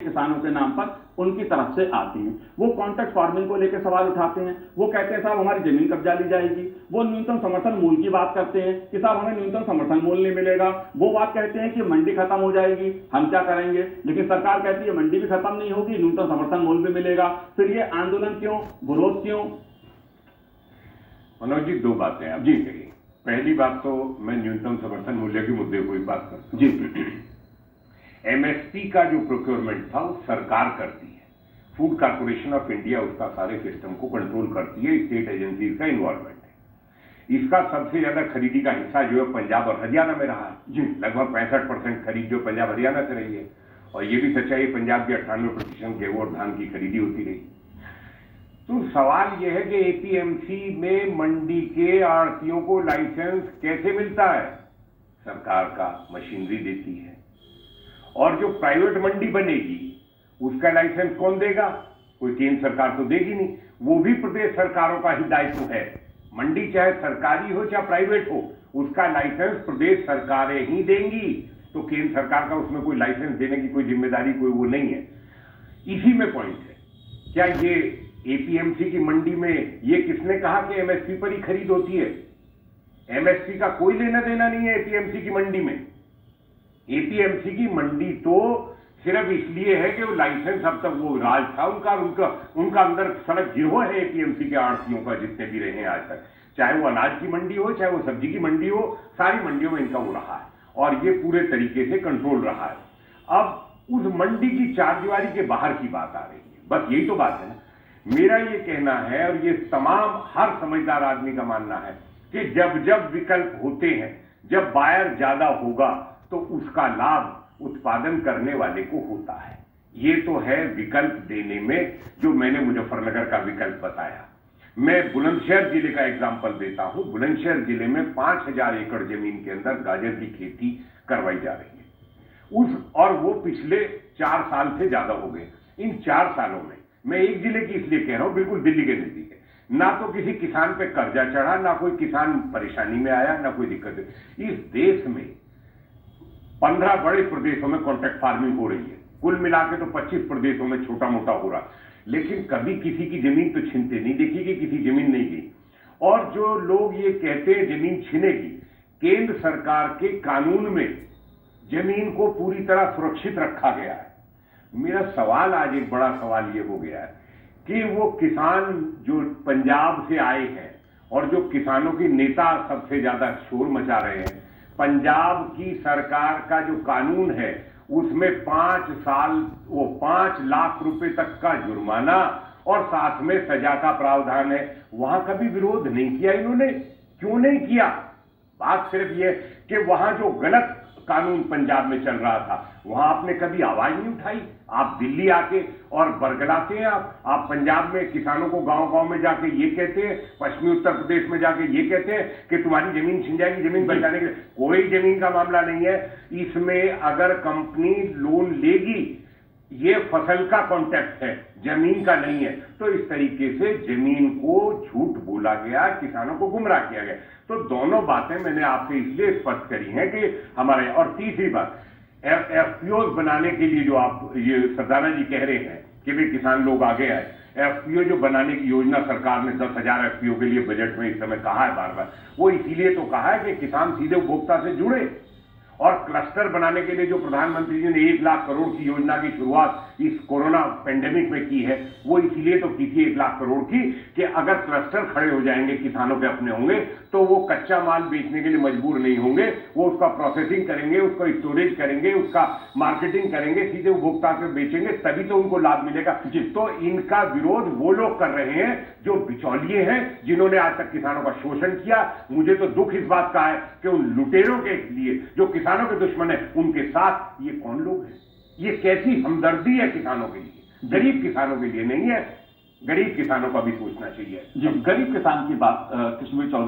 किसानों के नाम पर उनकी तरफ से आती हैं। वो कॉन्ट्रैक्ट फार्मिंग को लेकर सवाल उठाते हैं, वो कहते हैं साहब हमारी जमीन कब्जा ली जाएगी। वो न्यूनतम समर्थन मूल्य की बात करते हैं कि साहब हमें न्यूनतम समर्थन मूल्य नहीं मिलेगा। वो बात कहते हैं कि मंडी खत्म हो जाएगी, हम क्या करेंगे। लेकिन सरकार कहती है मंडी भी खत्म नहीं होगी, न्यूनतम समर्थन मूल्य भी मिलेगा। फिर ये आंदोलन क्यों, विरोध क्यों? मनोज जी, दो बातें आप जी कहिए। पहली बात तो मैं न्यूनतम समर्थन मूल्य के मुद्दे को ही बात करता हूं जी। एमएसपी का जो प्रोक्योरमेंट था वो सरकार करती है, फूड कॉर्पोरेशन ऑफ इंडिया उसका सारे सिस्टम को कंट्रोल करती है, स्टेट एजेंसीज का इन्वॉल्वमेंट है। इसका सबसे ज्यादा खरीदी का हिस्सा जो है पंजाब और हरियाणा में रहा है जी, लगभग 65% खरीद जो पंजाब हरियाणा से रही है। और ये भी सच्चाई है पंजाब की 98% गेहूं और धान की खरीदी होती रही। तो सवाल यह है कि एपीएमसी में मंडी के आड़तियों को लाइसेंस कैसे मिलता है? सरकार का मशीनरी देती है। और जो प्राइवेट मंडी बनेगी उसका लाइसेंस कौन देगा? कोई केंद्र सरकार तो देगी नहीं, वो भी प्रदेश सरकारों का ही दायित्व है। मंडी चाहे सरकारी हो चाहे प्राइवेट हो, उसका लाइसेंस प्रदेश सरकारें ही देंगी। तो केंद्र सरकार का उसमें कोई लाइसेंस देने की कोई जिम्मेदारी कोई वो नहीं है। इसी में पॉइंट है। क्या ये एपीएमसी की मंडी में ये किसने कहा कि एमएसपी पर ही खरीद होती है? एमएसपी का कोई लेना देना नहीं है एपीएमसी की मंडी में। एपीएमसी की मंडी तो सिर्फ इसलिए है कि वो लाइसेंस अब तक वो राज था उनका अंदर सड़क गिरोह है एपीएमसी के आड़तियों का, जितने भी रहे हैं आज तक, चाहे वो अनाज की मंडी हो चाहे वो सब्जी की मंडी हो, सारी मंडियों में इनका वो रहा है और ये पूरे तरीके से कंट्रोल रहा है। अब उस मंडी की चारदीवारी के बाहर की बात आ रही है, बस यही तो बात है ना। मेरा ये कहना है और ये तमाम हर समझदार आदमी का मानना है कि जब जब विकल्प होते हैं, जब बायर ज्यादा होगा तो उसका लाभ उत्पादन करने वाले को होता है। ये तो है विकल्प देने में, जो मैंने मुजफ्फरनगर का विकल्प बताया। मैं बुलंदशहर जिले का एग्जाम्पल देता हूं। बुलंदशहर जिले में 5000 एकड़ जमीन के अंदर गाजर की खेती करवाई जा रही है और वो पिछले 4 साल से ज्यादा हो गए। इन 4 सालों में मैं एक जिले की इसलिए कह रहा हूं, बिल्कुल दिल्ली के नजदीक है, ना तो किसी किसान पे कर्जा चढ़ा, ना कोई किसान परेशानी में आया, ना कोई दिक्कत है। इस देश में 15 बड़े प्रदेशों में कॉन्ट्रैक्ट फार्मिंग हो रही है, कुल मिलाकर तो 25 प्रदेशों में छोटा मोटा हो रहा, लेकिन कभी किसी की जमीन तो छीनते नहीं देखी कि किसी जमीन नहीं गई। और जो लोग ये कहते हैं जमीन छीनेगी, केंद्र सरकार के कानून में जमीन को पूरी तरह सुरक्षित रखा गया है। मेरा सवाल आज एक बड़ा सवाल ये हो गया है कि वो किसान जो पंजाब से आए हैं और जो किसानों की नेता सबसे ज्यादा शोर मचा रहे हैं, पंजाब की सरकार का जो कानून है उसमें 5 साल वो 5 लाख रुपए तक का जुर्माना और साथ में सजा का प्रावधान है। वहां कभी विरोध नहीं किया इन्होंने। क्यों नहीं किया? बात सिर्फ ये कि वहां जो गलत कानून पंजाब में चल रहा था वहां आपने कभी आवाज नहीं उठाई। आप दिल्ली आके और बरगलाते हैं, आप पंजाब में किसानों को गांव गांव में जाके ये कहते हैं, पश्चिमी उत्तर प्रदेश में जाके ये कहते हैं कि तुम्हारी जमीन छिन जाएगी, जमीन बचाने के लिए। कोई जमीन का मामला नहीं है इसमें। अगर कंपनी लोन लेगी, ये फसल का कॉन्ट्रैक्ट है, जमीन का नहीं है। तो इस तरीके से जमीन को झूठ बोला गया, किसानों को गुमराह किया गया। तो दोनों बातें मैंने आपसे इसलिए स्पष्ट करी हैं कि हमारे, और तीसरी बात, एफपीओ बनाने के लिए जो आप ये सरदाना जी कह रहे हैं कि भाई किसान लोग आगे आए, एफपीओ जो बनाने की योजना सरकार ने 10,000 एफपीओ के लिए बजट में इस समय कहा है बार बार, वो इसीलिए तो कहा है कि किसान सीधे उपभोक्ता से जुड़े। और क्लस्टर बनाने के लिए जो प्रधानमंत्री जी ने 1 लाख करोड़ की योजना की शुरुआत इस कोरोना पेंडेमिक में की है, वो इसीलिए तो की थी 1 लाख करोड़ की कि अगर क्लस्टर खड़े हो जाएंगे, किसानों के अपने होंगे, तो वो कच्चा माल बेचने के लिए मजबूर नहीं होंगे। वो उसका प्रोसेसिंग करेंगे, उसका स्टोरेज करेंगे, उसका मार्केटिंग करेंगे, सीधे उपभोक्ता से बेचेंगे, तभी तो उनको लाभ मिलेगा। तो इनका विरोध वो लोग कर रहे हैं जो बिचौलिए हैं, जिन्होंने आज तक किसानों का शोषण किया। मुझे तो दुख इस बात का है कि उन लुटेरों के लिए जो किसानों के दुश्मन है, उनके साथ ये कौन लोग हैं? ये कैसी हमदर्दी है किसानों के लिए? गरीब किसानों के लिए नहीं है। गरीब किसानों का भी सोचना चाहिए। गरीब किसान की बात कृष्णवीर चौधरी